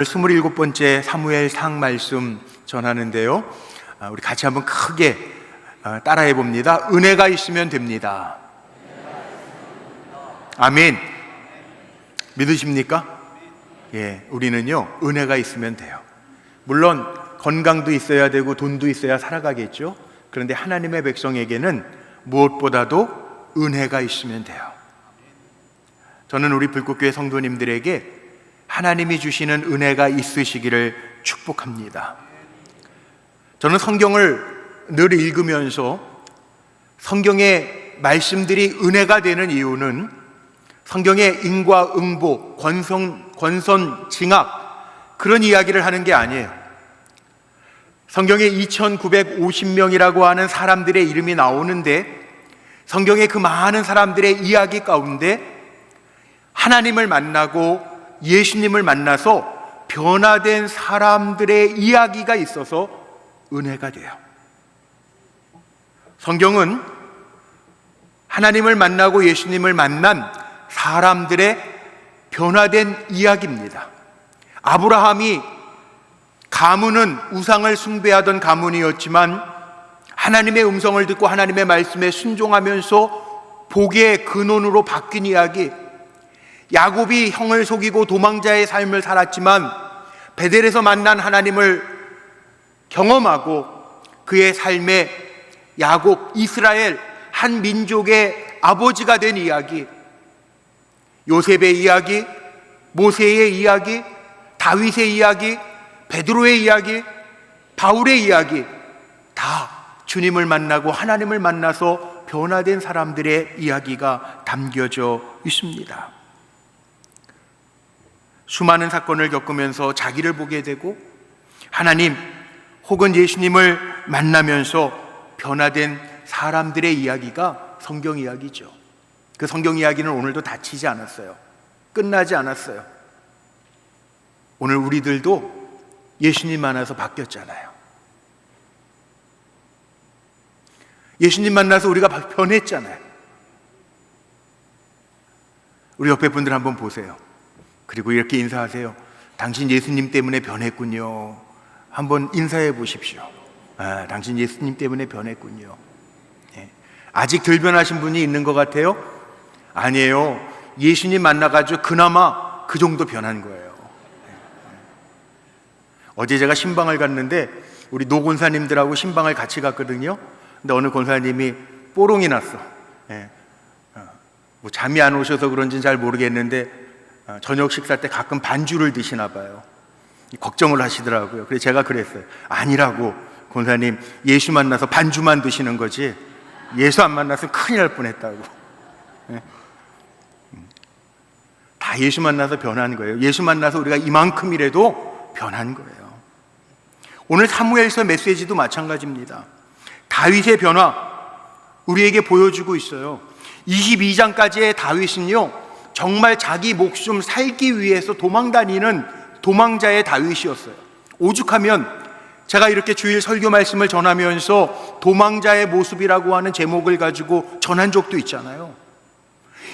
27번째 사무엘상 말씀 전하는데요. 우리 같이 한번 크게 따라해 봅니다. 은혜가 있으면 됩니다. 아멘. 믿으십니까? 예, 우리는요, 은혜가 있으면 돼요. 물론 건강도 있어야 되고 돈도 있어야 살아가겠죠. 그런데 하나님의 백성에게는 무엇보다도 은혜가 있으면 돼요. 저는 우리 불꽃교회 성도님들에게 하나님이 주시는 은혜가 있으시기를 축복합니다. 저는 성경을 늘 읽으면서 성경의 말씀들이 은혜가 되는 이유는 성경의 인과응보, 권선징악 그런 이야기를 하는 게 아니에요. 성경에 2950명이라고 하는 사람들의 이름이 나오는데 성경의 그 많은 사람들의 이야기 가운데 하나님을 만나고 예수님을 만나서 변화된 사람들의 이야기가 있어서 은혜가 돼요. 성경은 하나님을 만나고 예수님을 만난 사람들의 변화된 이야기입니다. 아브라함이 가문은 우상을 숭배하던 가문이었지만 하나님의 음성을 듣고 하나님의 말씀에 순종하면서 복의 근원으로 바뀐 이야기. 야곱이 형을 속이고 도망자의 삶을 살았지만 베델에서 만난 하나님을 경험하고 그의 삶에 야곱, 이스라엘 한 민족의 아버지가 된 이야기. 요셉의 이야기, 모세의 이야기, 다윗의 이야기, 베드로의 이야기, 바울의 이야기, 다 주님을 만나고 하나님을 만나서 변화된 사람들의 이야기가 담겨져 있습니다. 수많은 사건을 겪으면서 자기를 보게 되고 하나님 혹은 예수님을 만나면서 변화된 사람들의 이야기가 성경 이야기죠. 그 성경 이야기는 오늘도 닫히지 않았어요. 끝나지 않았어요. 오늘 우리들도 예수님 만나서 바뀌었잖아요. 예수님 만나서 우리가 변했잖아요. 우리 옆에 분들 한번 보세요. 그리고 이렇게 인사하세요. 당신 예수님 때문에 변했군요. 한번 인사해 보십시오. 당신 예수님 때문에 변했군요. 네. 아직 덜 변하신 분이 있는 것 같아요? 아니에요. 예수님 만나가지고 그나마 그 정도 변한 거예요. 네. 어제 제가 신방을 갔는데 우리 노 권사님들하고 신방을 같이 갔거든요. 근데 어느 권사님이 뽀롱이 났어. 네. 뭐 잠이 안 오셔서 그런지는 잘 모르겠는데 저녁 식사 때 가끔 반주를 드시나 봐요. 걱정을 하시더라고요. 그래서 제가 그랬어요. 아니라고, 권사님, 예수 만나서 반주만 드시는 거지 예수 안 만났으면 큰일 날 뻔했다고. 네. 다 예수 만나서 변한 거예요. 예수 만나서 우리가 이만큼이라도 변한 거예요. 오늘 사무엘서 메시지도 마찬가지입니다. 다윗의 변화 우리에게 보여주고 있어요. 22장까지의 다윗은요 정말 자기 목숨 살기 위해서 도망다니는 도망자의 다윗이었어요. 오죽하면 제가 이렇게 주일 설교 말씀을 전하면서 도망자의 모습이라고 하는 제목을 가지고 전한 적도 있잖아요.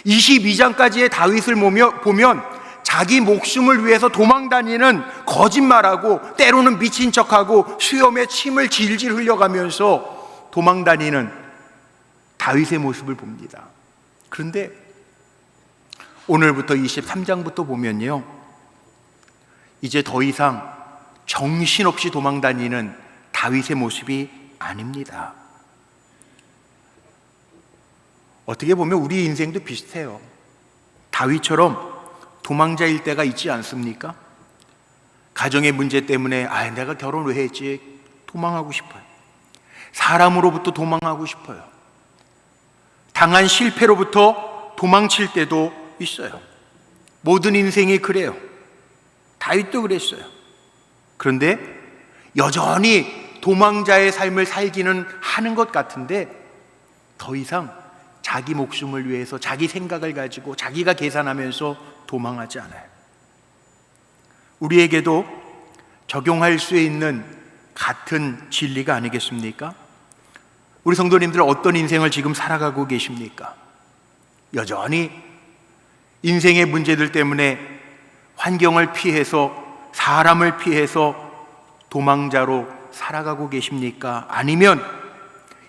22장까지의 다윗을 보면 자기 목숨을 위해서 도망다니는 거짓말하고 때로는 미친 척하고 수염에 침을 질질 흘려가면서 도망다니는 다윗의 모습을 봅니다. 그런데 오늘부터 23장부터 보면요 이제 더 이상 정신없이 도망다니는 다윗의 모습이 아닙니다. 어떻게 보면 우리 인생도 비슷해요. 다윗처럼 도망자일 때가 있지 않습니까? 가정의 문제 때문에 내가 결혼 왜 했지? 도망하고 싶어요. 사람으로부터 도망하고 싶어요. 당한 실패로부터 도망칠 때도 있어요. 모든 인생이 그래요. 다윗도 그랬어요. 그런데 여전히 도망자의 삶을 살기는 하는 것 같은데 더 이상 자기 목숨을 위해서 자기 생각을 가지고 자기가 계산하면서 도망하지 않아요. 우리에게도 적용할 수 있는 같은 진리가 아니겠습니까? 우리 성도님들 어떤 인생을 지금 살아가고 계십니까? 여전히 인생의 문제들 때문에 환경을 피해서 사람을 피해서 도망자로 살아가고 계십니까? 아니면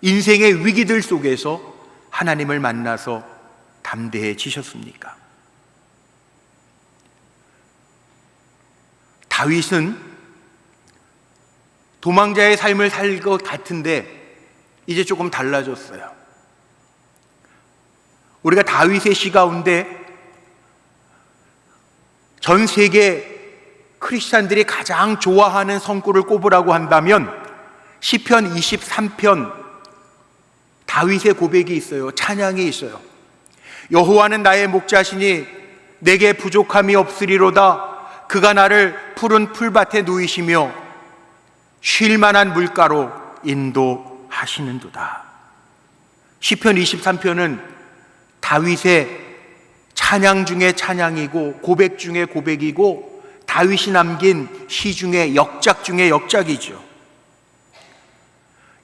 인생의 위기들 속에서 하나님을 만나서 담대해지셨습니까? 다윗은 도망자의 삶을 살 것 같은데 이제 조금 달라졌어요. 우리가 다윗의 시 가운데 전 세계 크리스찬들이 가장 좋아하는 성구를 꼽으라고 한다면 시편 23편 다윗의 고백이 있어요. 찬양이 있어요. 여호와는 나의 목자시니 내게 부족함이 없으리로다. 그가 나를 푸른 풀밭에 누이시며 쉴 만한 물가로 인도하시는도다. 시편 23편은 다윗의 찬양 중에 찬양이고 고백 중에 고백이고 다윗이 남긴 시 중에 역작 중에 역작이죠.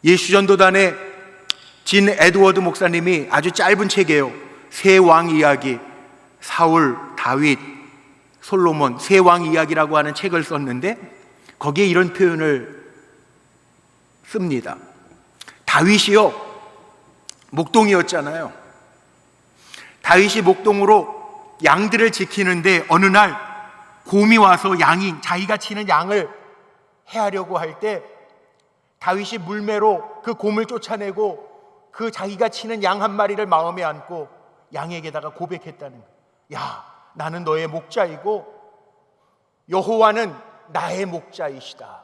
예수전도단의 진 에드워드 목사님이 아주 짧은 책이에요. 세 왕 이야기, 사울, 다윗, 솔로몬 세 왕 이야기라고 하는 책을 썼는데 거기에 이런 표현을 씁니다. 다윗이요 목동이었잖아요. 다윗이 목동으로 양들을 지키는데 어느 날 곰이 와서 자기가 치는 양을 해하려고 할 때 다윗이 물매로 그 곰을 쫓아내고 그 자기가 치는 양 한 마리를 마음에 안고 양에게다가 고백했다는 거예요. 야, 나는 너의 목자이고 여호와는 나의 목자이시다.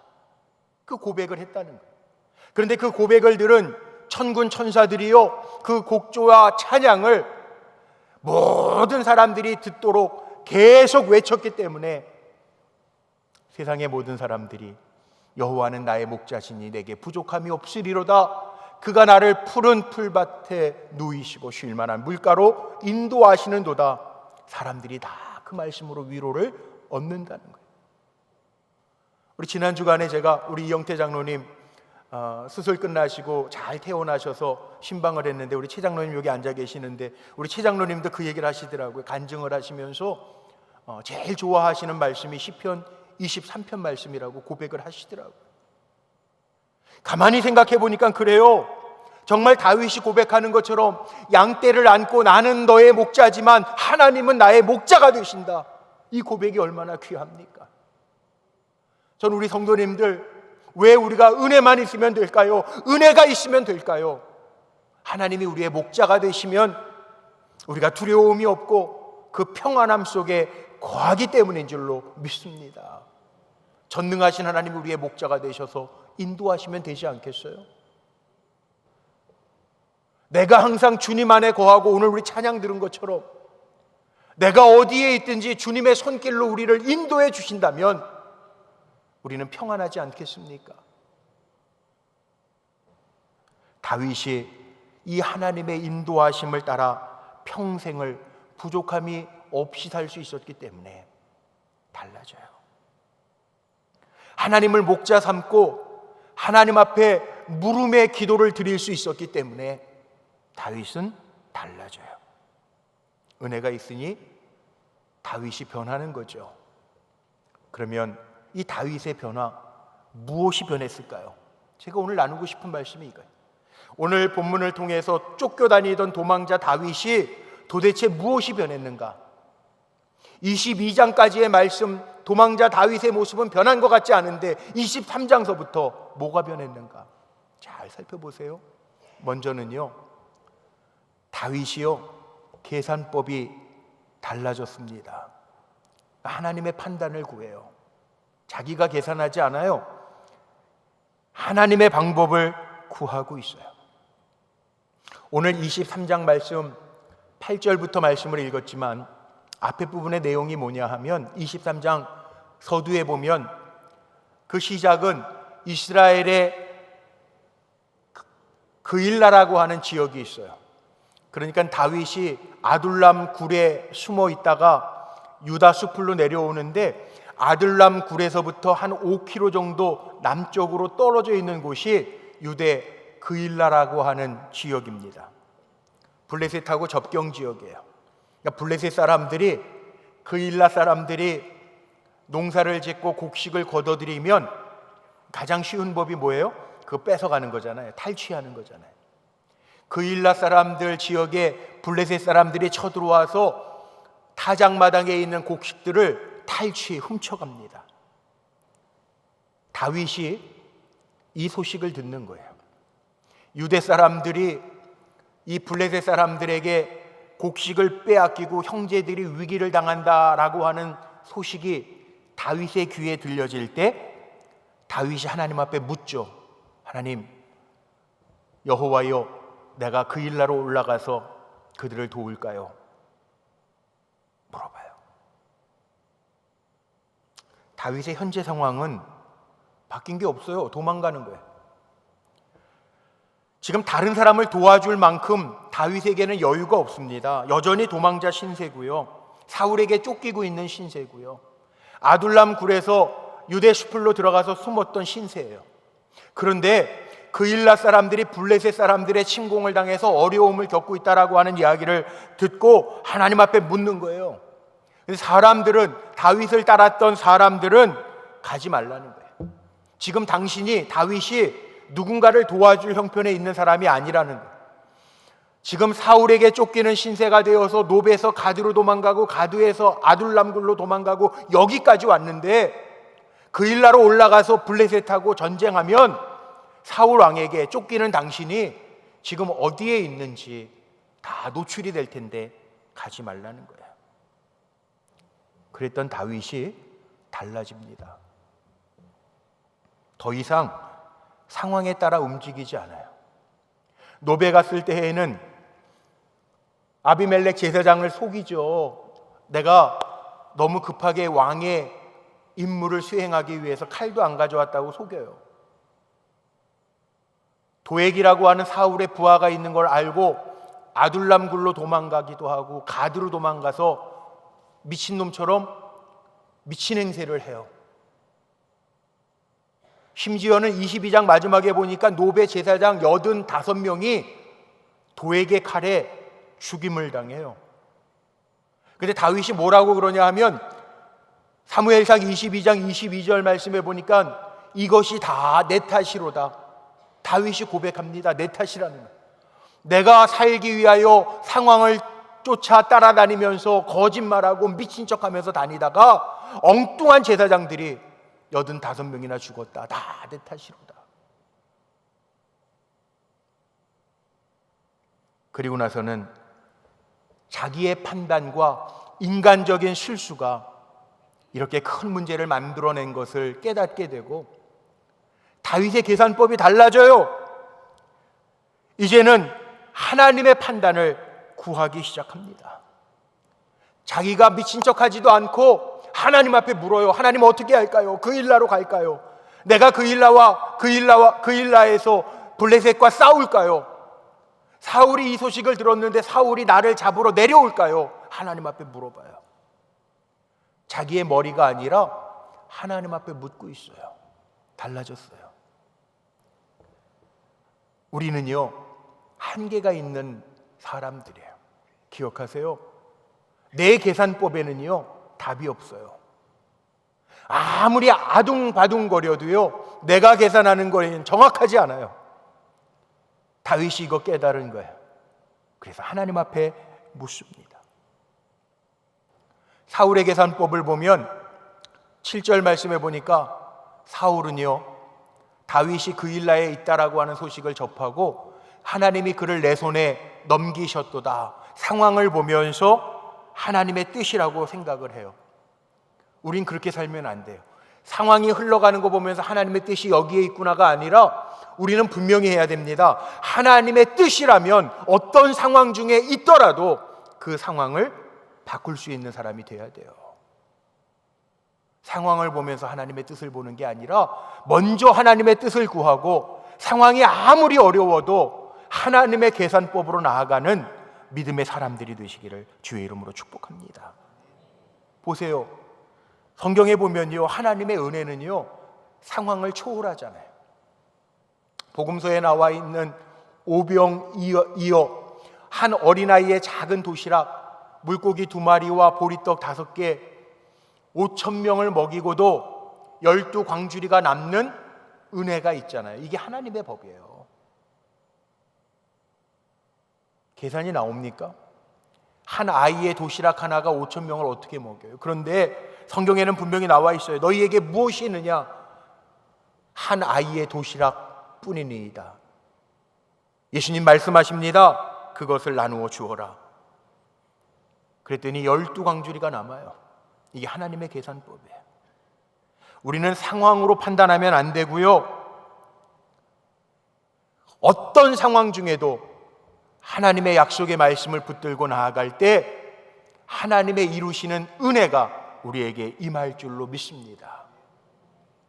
그 고백을 했다는 거예요. 그런데 그 고백을 들은 천군 천사들이요 그 곡조와 찬양을 모든 사람들이 듣도록 계속 외쳤기 때문에 세상의 모든 사람들이 여호와는 나의 목자시니 내게 부족함이 없으리로다. 그가 나를 푸른 풀밭에 누이시고 쉴 만한 물가로 인도하시는도다. 사람들이 다 그 말씀으로 위로를 얻는다는 거예요. 우리 지난 주간에 제가 우리 이영태 장로님 수술 끝나시고 잘 퇴원하셔서 신방을 했는데 우리 최 장로님 여기 앉아 계시는데 우리 최 장로님도 그 얘기를 하시더라고요. 간증을 하시면서 제일 좋아하시는 말씀이 시편 23편 말씀이라고 고백을 하시더라고요. 가만히 생각해 보니까 그래요. 정말 다윗이 고백하는 것처럼 양떼를 안고 나는 너의 목자지만 하나님은 나의 목자가 되신다. 이 고백이 얼마나 귀합니까? 전 우리 성도님들 왜 우리가 은혜만 있으면 될까요? 은혜가 있으면 될까요? 하나님이 우리의 목자가 되시면 우리가 두려움이 없고 그 평안함 속에 거하기 때문인 줄로 믿습니다. 전능하신 하나님이 우리의 목자가 되셔서 인도하시면 되지 않겠어요? 내가 항상 주님 안에 거하고 오늘 우리 찬양 들은 것처럼 내가 어디에 있든지 주님의 손길로 우리를 인도해 주신다면 우리는 평안하지 않겠습니까? 다윗이 이 하나님의 인도하심을 따라 평생을 부족함이 없이 살 수 있었기 때문에 달라져요. 하나님을 목자 삼고 하나님 앞에 물음의 기도를 드릴 수 있었기 때문에 다윗은 달라져요. 은혜가 있으니 다윗이 변하는 거죠. 그러면 이 다윗의 변화, 무엇이 변했을까요? 제가 오늘 나누고 싶은 말씀이 이거예요. 오늘 본문을 통해서 쫓겨다니던 도망자 다윗이 도대체 무엇이 변했는가? 22장까지의 말씀, 도망자 다윗의 모습은 변한 것 같지 않은데 23장서부터 뭐가 변했는가? 잘 살펴보세요. 먼저는요, 다윗이요, 계산법이 달라졌습니다. 하나님의 판단을 구해요. 자기가 계산하지 않아요. 하나님의 방법을 구하고 있어요. 오늘 23장 말씀 8절부터 말씀을 읽었지만 앞에 부분의 내용이 뭐냐 하면 23장 서두에 보면 그 시작은 이스라엘의 그일라라고 하는 지역이 있어요. 그러니까 다윗이 아둘람 굴에 숨어 있다가 유다 숲으로 내려오는데 아둘람 굴에서부터 한 5km 정도 남쪽으로 떨어져 있는 곳이 유대 그일라라고 하는 지역입니다. 블레셋하고 접경 지역이에요. 그러니까 블레셋 사람들이, 그일라 사람들이 농사를 짓고 곡식을 거둬들이면 가장 쉬운 법이 뭐예요? 그거 뺏어가는 거잖아요. 탈취하는 거잖아요. 그일라 사람들 지역에 블레셋 사람들이 쳐들어와서 타작마당에 있는 곡식들을 훔쳐갑니다. 다윗이 이 소식을 듣는 거예요. 유대 사람들이 이 블레셋 사람들에게 곡식을 빼앗기고 형제들이 위기를 당한다라고 하는 소식이 다윗의 귀에 들려질 때 다윗이 하나님 앞에 묻죠. 하나님, 여호와여, 내가 그일라로 올라가서 그들을 도울까요? 물어봐요. 다윗의 현재 상황은 바뀐 게 없어요. 도망가는 거예요. 지금 다른 사람을 도와줄 만큼 다윗에게는 여유가 없습니다. 여전히 도망자 신세고요. 사울에게 쫓기고 있는 신세고요. 아둘람 굴에서 유대 숲으로 들어가서 숨었던 신세예요. 그런데 그일라 사람들이 블레셋 사람들의 침공을 당해서 어려움을 겪고 있다라고 하는 이야기를 듣고 하나님 앞에 묻는 거예요. 사람들은, 다윗을 따랐던 사람들은 가지 말라는 거예요. 지금 다윗이 누군가를 도와줄 형편에 있는 사람이 아니라는 거예요. 지금 사울에게 쫓기는 신세가 되어서 노베에서 가드로 도망가고 가드에서 아둘람굴로 도망가고 여기까지 왔는데 그일라로 올라가서 블레셋하고 전쟁하면 사울 왕에게 쫓기는 당신이 지금 어디에 있는지 다 노출이 될 텐데 가지 말라는 거예요. 그랬던 다윗이 달라집니다. 더 이상 상황에 따라 움직이지 않아요. 노베 갔을 때에는 아비멜렉 제사장을 속이죠. 내가 너무 급하게 왕의 임무를 수행하기 위해서 칼도 안 가져왔다고 속여요. 도액이라고 하는 사울의 부하가 있는 걸 알고 아둘람굴로 도망가기도 하고 가드로 도망가서 미친놈처럼 미친 행세를 해요. 심지어는 22장 마지막에 보니까 노베 제사장 85명이 도액의 칼에 죽임을 당해요. 근데 다윗이 뭐라고 그러냐 하면 사무엘상 22장 22절 말씀에 보니까 이것이 다 내 탓이로다. 다윗이 고백합니다. 내 탓이라는 거예요. 내가 살기 위하여 상황을 쫓아 따라다니면서 거짓말하고 미친 척하면서 다니다가 엉뚱한 제사장들이 85명이나 죽었다. 다 내 탓이로다. 그리고 나서는 자기의 판단과 인간적인 실수가 이렇게 큰 문제를 만들어낸 것을 깨닫게 되고 다윗의 계산법이 달라져요. 이제는 하나님의 판단을 구하기 시작합니다. 자기가 미친 척하지도 않고 하나님 앞에 물어요. 하나님 어떻게 할까요? 그일라로 갈까요? 내가 그일라에서 블레셋과 싸울까요? 사울이 이 소식을 들었는데 사울이 나를 잡으러 내려올까요? 하나님 앞에 물어봐요. 자기의 머리가 아니라 하나님 앞에 묻고 있어요. 달라졌어요. 우리는요, 한계가 있는 사람들이에요. 기억하세요. 내 계산법에는요, 답이 없어요. 아무리 아둥바둥거려도요, 내가 계산하는 거에는 정확하지 않아요. 다윗이 이거 깨달은 거예요. 그래서 하나님 앞에 묻습니다. 사울의 계산법을 보면 7절 말씀에 보니까 사울은요, 다윗이 그일라에 있다라고 하는 소식을 접하고 하나님이 그를 내 손에 넘기셨도다. 상황을 보면서 하나님의 뜻이라고 생각을 해요. 우린 그렇게 살면 안 돼요. 상황이 흘러가는 거 보면서 하나님의 뜻이 여기에 있구나가 아니라 우리는 분명히 해야 됩니다. 하나님의 뜻이라면 어떤 상황 중에 있더라도 그 상황을 바꿀 수 있는 사람이 돼야 돼요. 상황을 보면서 하나님의 뜻을 보는 게 아니라 먼저 하나님의 뜻을 구하고 상황이 아무리 어려워도 하나님의 계산법으로 나아가는 믿음의 사람들이 되시기를 주의 이름으로 축복합니다. 보세요. 성경에 보면요, 하나님의 은혜는요, 상황을 초월하잖아요. 복음서에 나와 있는 오병이어, 한 어린아이의 작은 도시락, 물고기 2마리와 보리떡 5개, 5천 명을 먹이고도 12광주리가 남는 은혜가 있잖아요. 이게 하나님의 법이에요. 계산이 나옵니까? 한 아이의 도시락 하나가 5천 명을 어떻게 먹여요? 그런데 성경에는 분명히 나와 있어요. 너희에게 무엇이 있느냐? 한 아이의 도시락 뿐이니이다. 예수님 말씀하십니다. 그것을 나누어 주어라. 그랬더니 12광주리가 남아요. 이게 하나님의 계산법이에요. 우리는 상황으로 판단하면 안 되고요. 어떤 상황 중에도 하나님의 약속의 말씀을 붙들고 나아갈 때 하나님의 이루시는 은혜가 우리에게 임할 줄로 믿습니다.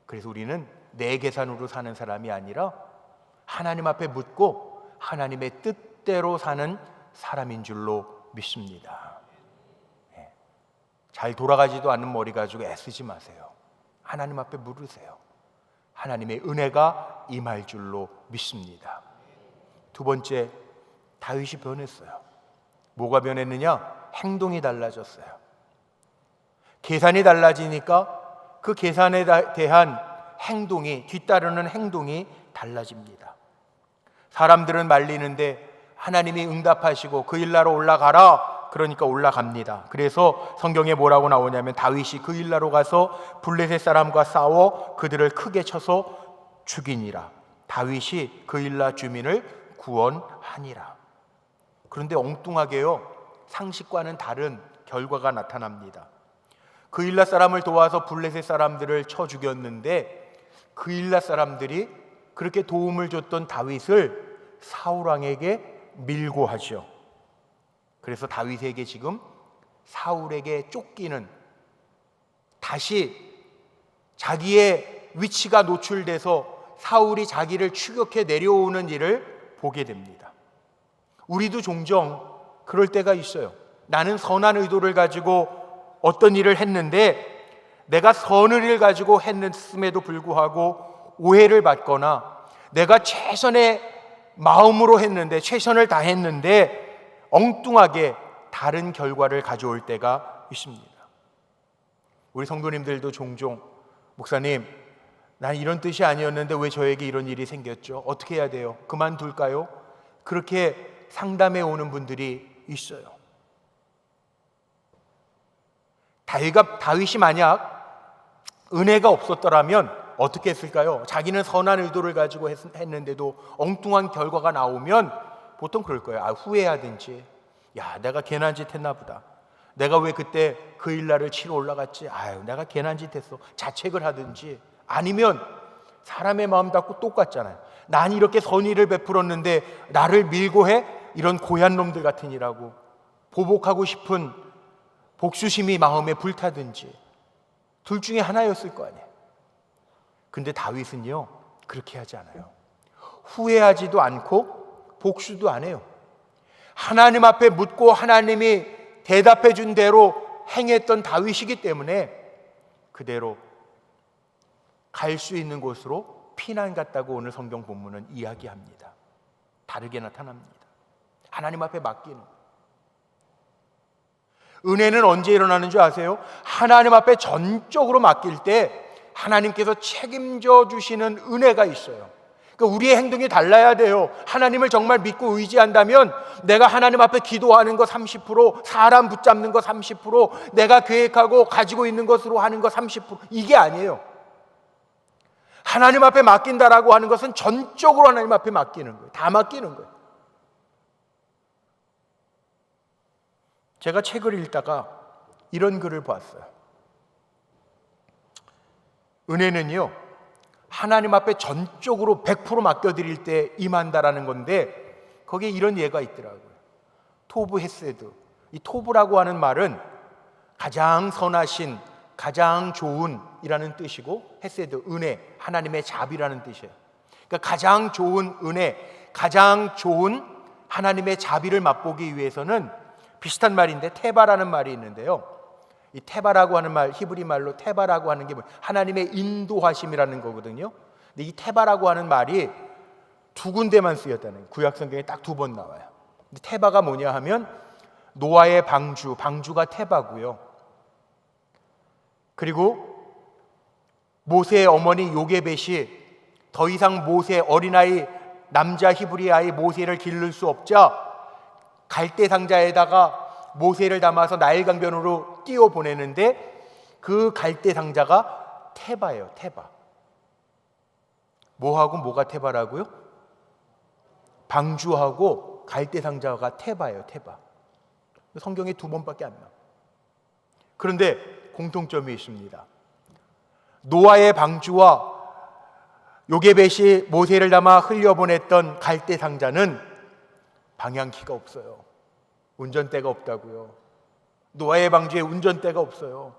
그래서 우리는 내 계산으로 사는 사람이 아니라 하나님 앞에 묻고 하나님의 뜻대로 사는 사람인 줄로 믿습니다. 잘 돌아가지도 않는 머리 가지고 애쓰지 마세요. 하나님 앞에 물으세요. 하나님의 은혜가 임할 줄로 믿습니다. 두 번째, 다윗이 변했어요. 뭐가 변했느냐? 행동이 달라졌어요. 계산이 달라지니까 그 계산에 대한 행동이, 뒤따르는 행동이 달라집니다. 사람들은 말리는데 하나님이 응답하시고 그 일나로 올라가라. 그러니까 올라갑니다. 그래서 성경에 뭐라고 나오냐면 다윗이 그 일나로 가서 블레셋 사람과 싸워 그들을 크게 쳐서 죽이니라. 다윗이 그 일나 주민을 구원하니라. 그런데 엉뚱하게요, 상식과는 다른 결과가 나타납니다. 그 일나 사람을 도와서 블레셋 사람들을 쳐 죽였는데 그 일나 사람들이 그렇게 도움을 줬던 다윗을 사울 왕에게 밀고 하죠. 그래서 다윗에게 지금 사울에게 쫓기는, 다시 자기의 위치가 노출돼서 사울이 자기를 추격해 내려오는 일을 보게 됩니다. 우리도 종종 그럴 때가 있어요. 나는 선한 의도를 가지고 어떤 일을 했는데 내가 선을 일 가지고 했음에도 불구하고 오해를 받거나 내가 최선의 마음으로 했는데, 최선을 다했는데 엉뚱하게 다른 결과를 가져올 때가 있습니다. 우리 성도님들도 종종 목사님, 난 이런 뜻이 아니었는데 왜 저에게 이런 일이 생겼죠? 어떻게 해야 돼요? 그만둘까요? 그렇게 상담해 오는 분들이 있어요. 다윗이 만약 은혜가 없었더라면 어떻게 했을까요? 자기는 선한 의도를 가지고 했는데도 엉뚱한 결과가 나오면 보통 그럴 거예요. 후회하든지, 야, 내가 괜한 짓 했나 보다. 내가 왜 그때 그 일날을 치러 올라갔지? 내가 괜한 짓 했어. 자책을 하든지, 아니면 사람의 마음 갖고 똑같잖아요. 난 이렇게 선의를 베풀었는데 나를 밀고 해? 이런 고얀 놈들 같으니라고 보복하고 싶은 복수심이 마음에 불타든지, 둘 중에 하나였을 거 아니에요. 근데 다윗은요, 그렇게 하지 않아요. 후회하지도 않고 복수도 안 해요. 하나님 앞에 묻고 하나님이 대답해 준 대로 행했던 다윗이기 때문에 그대로 갈 수 있는 곳으로 피난 갔다고 오늘 성경 본문은 이야기합니다. 다르게 나타납니다. 하나님 앞에 맡기는. 은혜는 언제 일어나는 줄 아세요? 하나님 앞에 전적으로 맡길 때 하나님께서 책임져 주시는 은혜가 있어요. 그러니까 우리의 행동이 달라야 돼요. 하나님을 정말 믿고 의지한다면 내가 하나님 앞에 기도하는 거 30%, 사람 붙잡는 거 30%, 내가 계획하고 가지고 있는 것으로 하는 거 30%, 이게 아니에요. 하나님 앞에 맡긴다라고 하는 것은 전적으로 하나님 앞에 맡기는 거예요. 다 맡기는 거예요. 제가 책을 읽다가 이런 글을 봤어요. 은혜는요, 하나님 앞에 전적으로 100% 맡겨드릴 때 임한다라는 건데 거기에 이런 예가 있더라고요. 토브 헤세드. 이 토브라고 하는 말은 가장 선하신, 가장 좋은 이라는 뜻이고, 헤세드, 은혜, 하나님의 자비라는 뜻이에요. 그러니까 가장 좋은 은혜, 가장 좋은 하나님의 자비를 맛보기 위해서는 비슷한 말인데 테바라는 말이 있는데요. 이 테바라고 하는 말, 히브리 말로 테바라고 하는 게 하나님의 인도하심이라는 거거든요. 근데 이 테바라고 하는 말이 두 군데만 쓰였다는 거예요. 구약 성경에 딱 2번 나와요. 근데 테바가 뭐냐 하면 노아의 방주, 방주가 테바고요. 그리고 모세의 어머니 요게벳이 더 이상 모세 어린아이 남자 히브리 아이 모세를 기를 수 없자 갈대 상자에다가 모세를 담아서 나일강변으로 띄워 보내는데 그 갈대 상자가 테바예요. 테바. 뭐하고 뭐가 테바라고요? 방주하고 갈대 상자가 테바예요. 테바. 성경에 2번밖에 안 나와요. 그런데 공통점이 있습니다. 노아의 방주와 요게벳이 모세를 담아 흘려보냈던 갈대 상자는 방향키가 없어요. 운전대가 없다고요. 노아의 방주에 운전대가 없어요.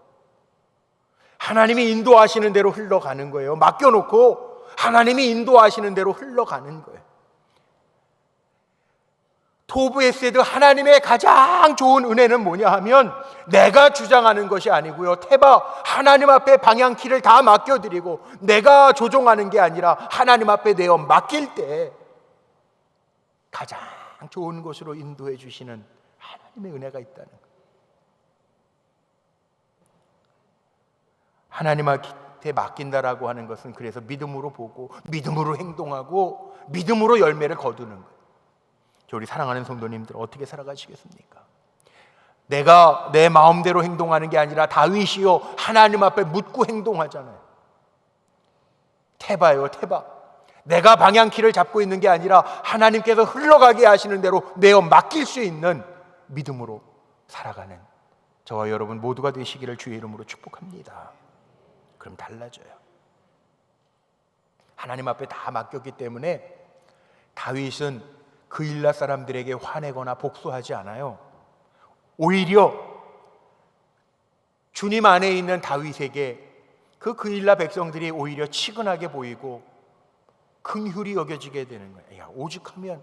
하나님이 인도하시는 대로 흘러가는 거예요. 맡겨놓고 하나님이 인도하시는 대로 흘러가는 거예요. 토브 에세드 하나님의 가장 좋은 은혜는 뭐냐 하면 내가 주장하는 것이 아니고요. 테바 하나님 앞에 방향키를 다 맡겨드리고 내가 조종하는 게 아니라 하나님 앞에 내어 맡길 때 가장 좋은 곳으로 인도해 주시는 하나님의 은혜가 있다는 거예요. 하나님한테 맡긴다라고 하는 것은 그래서 믿음으로 보고 믿음으로 행동하고 믿음으로 열매를 거두는 거예요. 우리 사랑하는 성도님들 어떻게 살아가시겠습니까? 내가 내 마음대로 행동하는 게 아니라 다윗이요 하나님 앞에 묻고 행동하잖아요. 테바예요. 테바. 내가 방향키를 잡고 있는 게 아니라 하나님께서 흘러가게 하시는 대로 내어 맡길 수 있는 믿음으로 살아가는 저와 여러분 모두가 되시기를 주의 이름으로 축복합니다. 그럼 달라져요. 하나님 앞에 다 맡겼기 때문에 다윗은 그일라 사람들에게 화내거나 복수하지 않아요. 오히려 주님 안에 있는 다윗에게 그일라 백성들이 오히려 치근하게 보이고 긍휼히 여겨지게 되는 거예요. 야, 오죽하면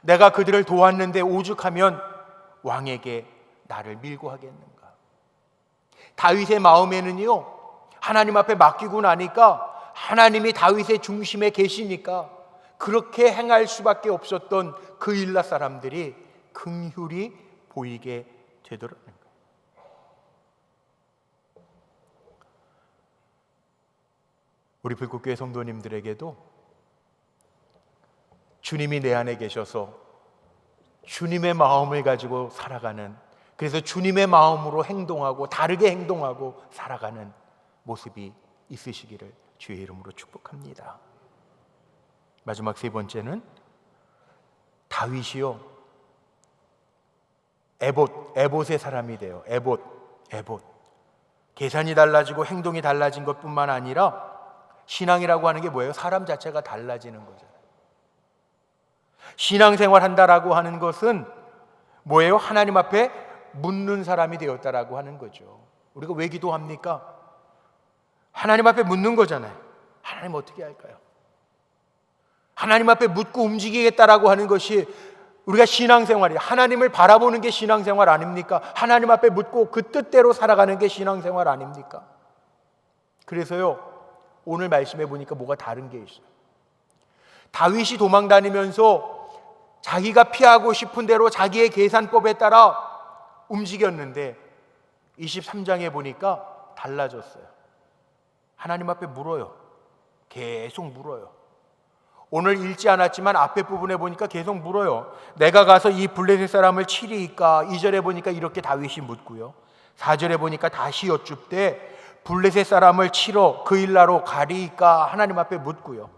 내가 그들을 도왔는데 오죽하면 왕에게 나를 밀고 하겠는가. 다윗의 마음에는요 하나님 앞에 맡기고 나니까 하나님이 다윗의 중심에 계시니까 그렇게 행할 수밖에 없었던 그일라 사람들이 긍휼히 보이게 되더라는 거예요. 우리 불꽃교회 성도님들에게도 주님이 내 안에 계셔서 주님의 마음을 가지고 살아가는, 그래서 주님의 마음으로 행동하고 다르게 행동하고 살아가는 모습이 있으시기를 주의 이름으로 축복합니다. 마지막 3번째는 다윗이요 에봇의 사람이 돼요. 에봇. 계산이 달라지고 행동이 달라진 것뿐만 아니라 신앙이라고 하는 게 뭐예요? 사람 자체가 달라지는 거잖아요. 신앙생활 한다라고 하는 것은 뭐예요? 하나님 앞에 묻는 사람이 되었다라고 하는 거죠. 우리가 왜 기도합니까? 하나님 앞에 묻는 거잖아요. 하나님 어떻게 할까요? 하나님 앞에 묻고 움직이겠다라고 하는 것이 우리가 신앙생활이에요. 하나님을 바라보는 게 신앙생활 아닙니까? 하나님 앞에 묻고 그 뜻대로 살아가는 게 신앙생활 아닙니까? 그래서요 오늘 말씀해 보니까 뭐가 다른 게 있어요. 다윗이 도망 다니면서 자기가 피하고 싶은 대로 자기의 계산법에 따라 움직였는데 23장에 보니까 달라졌어요. 하나님 앞에 물어요. 계속 물어요. 오늘 읽지 않았지만 앞에 부분에 보니까 계속 물어요. 내가 가서 이 블레셋 사람을 치리이까? 2절에 보니까 이렇게 다윗이 묻고요. 4절에 보니까 다시 여쭙되 블레셋 사람을 치러 그일라로 가리이까? 하나님 앞에 묻고요.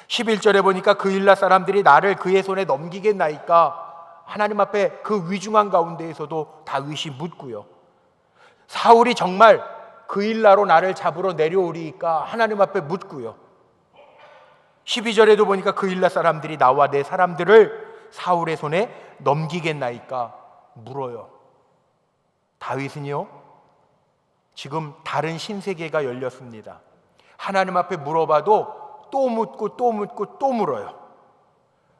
11절에 보니까 그일라 사람들이 나를 그의 손에 넘기겠나이까? 하나님 앞에 그 위중한 가운데에서도 다윗이 묻고요. 사울이 정말 그일라로 나를 잡으러 내려오리이까? 하나님 앞에 묻고요. 12절에도 보니까 그일라 사람들이 나와 내 사람들을 사울의 손에 넘기겠나이까? 물어요. 다윗은요 지금 다른 신세계가 열렸습니다. 하나님 앞에 물어봐도 또 묻고 또 묻고 또 물어요.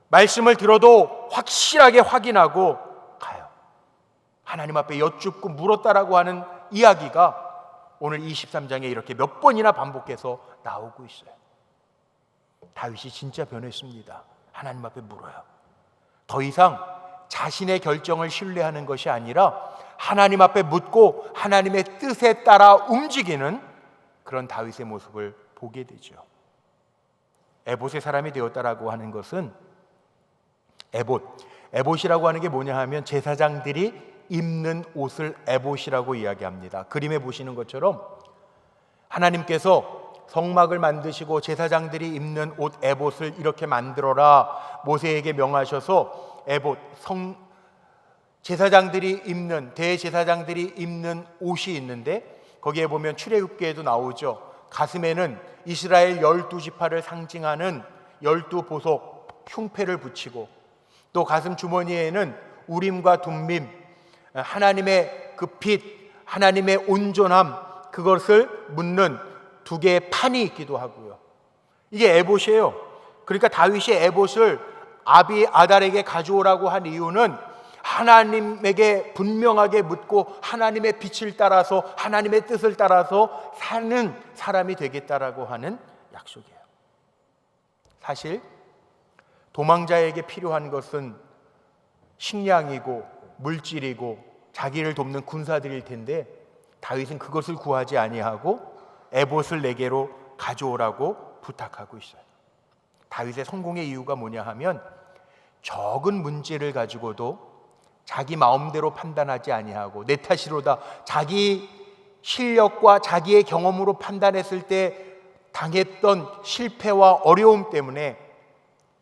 말씀을 들어도 확실하게 확인하고 가요. 하나님 앞에 여쭙고 물었다라고 하는 이야기가 오늘 23장에 이렇게 몇 번이나 반복해서 나오고 있어요. 다윗이 진짜 변했습니다. 하나님 앞에 물어요. 더 이상 자신의 결정을 신뢰하는 것이 아니라 하나님 앞에 묻고 하나님의 뜻에 따라 움직이는 그런 다윗의 모습을 보게 되죠. 에봇의 사람이 되었다라고 하는 것은 에봇이라고 하는 게 뭐냐 하면 제사장들이 입는 옷을 에봇이라고 이야기합니다. 그림에 보시는 것처럼 하나님께서 성막을 만드시고 제사장들이 입는 옷 에봇을 이렇게 만들어라 모세에게 명하셔서 에봇 제사장들이 입는 대제사장들이 입는 옷이 있는데 거기에 보면 출애굽기에도 나오죠. 가슴에는 이스라엘 12지파를 상징하는 12보석 흉패를 붙이고 또 가슴 주머니에는 우림과 둠밈 하나님의 그 빛 하나님의 온전함 그것을 묻는 두 개의 판이 있기도 하고요. 이게 에봇이에요. 그러니까 다윗이 에봇을 아비아달에게 가져오라고 한 이유는 하나님에게 분명하게 묻고 하나님의 빛을 따라서 하나님의 뜻을 따라서 사는 사람이 되겠다라고 하는 약속이에요. 사실 도망자에게 필요한 것은 식량이고 물질이고 자기를 돕는 군사들일 텐데 다윗은 그것을 구하지 아니하고 에봇을 내게로 가져오라고 부탁하고 있어요. 다윗의 성공의 이유가 뭐냐 하면 적은 문제를 가지고도 자기 마음대로 판단하지 아니하고 내 탓이로다 자기 실력과 자기의 경험으로 판단했을 때 당했던 실패와 어려움 때문에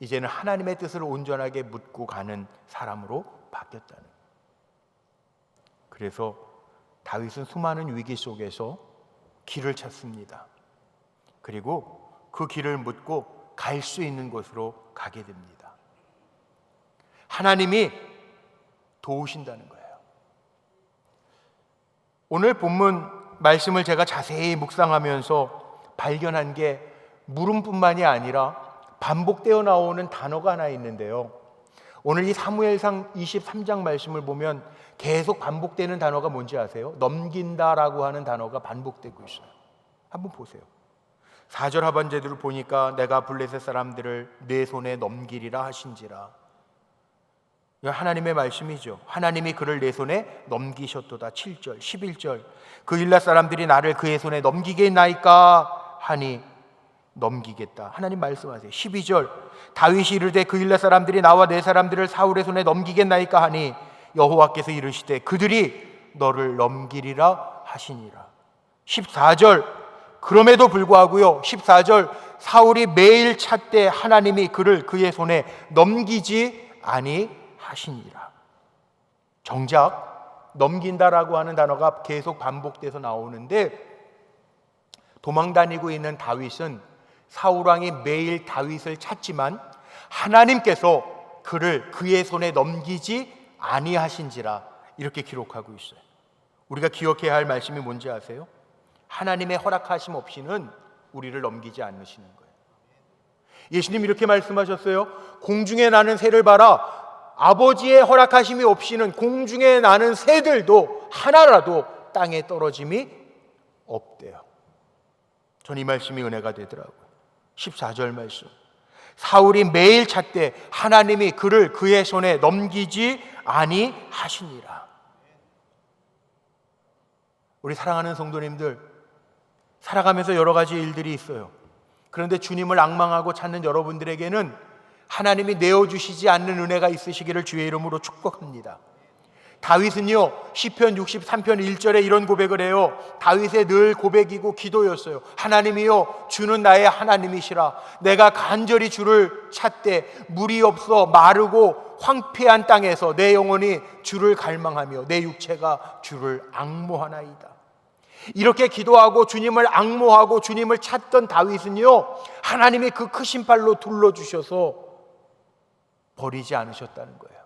이제는 하나님의 뜻을 온전하게 묻고 가는 사람으로 바뀌었다는 거예요. 그래서 다윗은 수많은 위기 속에서 길을 찾습니다. 그리고 그 길을 묻고 갈 수 있는 곳으로 가게 됩니다. 하나님이 도우신다는 거예요. 오늘 본문 말씀을 제가 자세히 묵상하면서 발견한 게 물음뿐만이 아니라 반복되어 나오는 단어가 하나 있는데요. 오늘 이 사무엘상 23장 말씀을 보면 계속 반복되는 단어가 뭔지 아세요? 넘긴다라고 하는 단어가 반복되고 있어요. 한번 보세요. 4절 하반절을 보니까 내가 블레셋 사람들을 내 손에 넘기리라 하신지라. 이거 하나님의 말씀이죠. 하나님이 그를 내 손에 넘기셨도다. 7절 11절 그 일라 사람들이 나를 그의 손에 넘기겠나이까 하니 넘기겠다. 하나님 말씀하세요. 12절 다윗이 이르되 그 일라 사람들이 나와 내 사람들을 사울의 손에 넘기겠나이까 하니 여호와께서 이르시되 그들이 너를 넘기리라 하시니라. 14절 그럼에도 불구하고요 14절 사울이 매일 찾되 하나님이 그를 그의 손에 넘기지 아니하시니라. 정작 넘긴다라고 하는 단어가 계속 반복돼서 나오는데 도망다니고 있는 다윗은 사울왕이 매일 다윗을 찾지만 하나님께서 그를 그의 손에 넘기지 아니하신지라 이렇게 기록하고 있어요. 우리가 기억해야 할 말씀이 뭔지 아세요? 하나님의 허락하심 없이는 우리를 넘기지 않으시는 거예요. 예수님 이렇게 말씀하셨어요. 공중에 나는 새를 봐라. 아버지의 허락하심이 없이는 공중에 나는 새들도 하나라도 땅에 떨어짐이 없대요. 전 이 말씀이 은혜가 되더라고요. 14절 말씀 사울이 매일 찾되 하나님이 그를 그의 손에 넘기지 아니하시니라. 우리 사랑하는 성도님들 살아가면서 여러 가지 일들이 있어요. 그런데 주님을 앙망하고 찾는 여러분들에게는 하나님이 내어주시지 않는 은혜가 있으시기를 주의 이름으로 축복합니다. 다윗은요 시편 63편 1절에 이런 고백을 해요. 다윗의 늘 고백이고 기도였어요. 하나님이요 주는 나의 하나님이시라. 내가 간절히 주를 찾되 물이 없어 마르고 황폐한 땅에서 내 영혼이 주를 갈망하며 내 육체가 주를 앙모하나이다. 이렇게 기도하고 주님을 앙모하고 주님을 찾던 다윗은요 하나님이 그 크신 팔로 둘러주셔서 버리지 않으셨다는 거예요.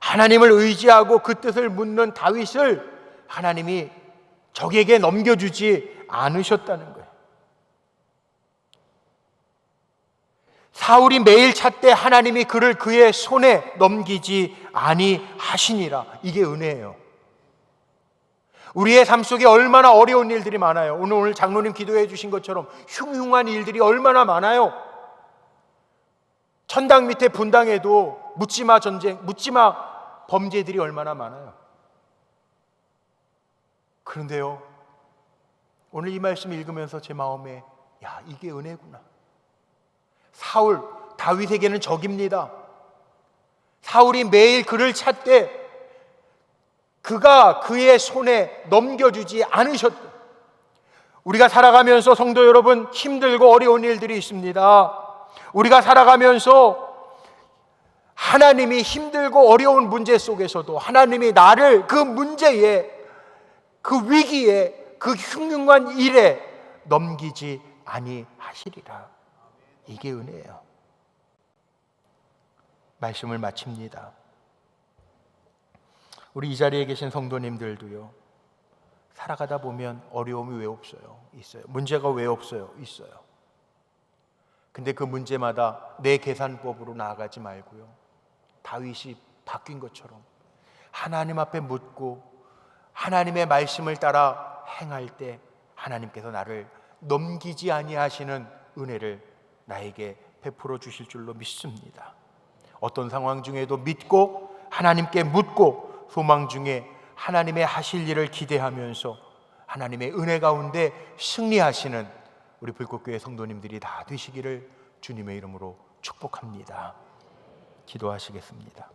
하나님을 의지하고 그 뜻을 묻는 다윗을 하나님이 적에게 넘겨주지 않으셨다는 거예요. 사울이 매일 찾되 하나님이 그를 그의 손에 넘기지 아니하시니라. 이게 은혜예요. 우리의 삶 속에 얼마나 어려운 일들이 많아요. 오늘 장로님 기도해 주신 것처럼 흉흉한 일들이 얼마나 많아요. 천당 밑에 분당에도 묻지마 전쟁, 묻지마 범죄들이 얼마나 많아요. 그런데요, 오늘 이 말씀 읽으면서 제 마음에 야, 이게 은혜구나. 사울, 다윗에게는 적입니다. 사울이 매일 그를 찾되 그가 그의 손에 넘겨주지 않으셨다. 우리가 살아가면서 성도 여러분, 힘들고 어려운 일들이 있습니다. 우리가 살아가면서 하나님이 힘들고 어려운 문제 속에서도 하나님이 나를 그 문제에, 그 위기에, 그 흉흉한 일에 넘기지 아니하시리라. 이게 은혜예요. 말씀을 마칩니다. 우리 이 자리에 계신 성도님들도요, 살아가다 보면 어려움이 왜 없어요? 있어요. 문제가 왜 없어요? 있어요. 근데 그 문제마다 내 계산법으로 나아가지 말고요, 다윗이 바뀐 것처럼 하나님 앞에 묻고 하나님의 말씀을 따라 행할 때 하나님께서 나를 넘기지 아니하시는 은혜를 나에게 베풀어 주실 줄로 믿습니다. 어떤 상황 중에도 믿고 하나님께 묻고 소망 중에 하나님의 하실 일을 기대하면서 하나님의 은혜 가운데 승리하시는 우리 불꽃교회 성도님들이 다 되시기를 주님의 이름으로 축복합니다. 기도하시겠습니다.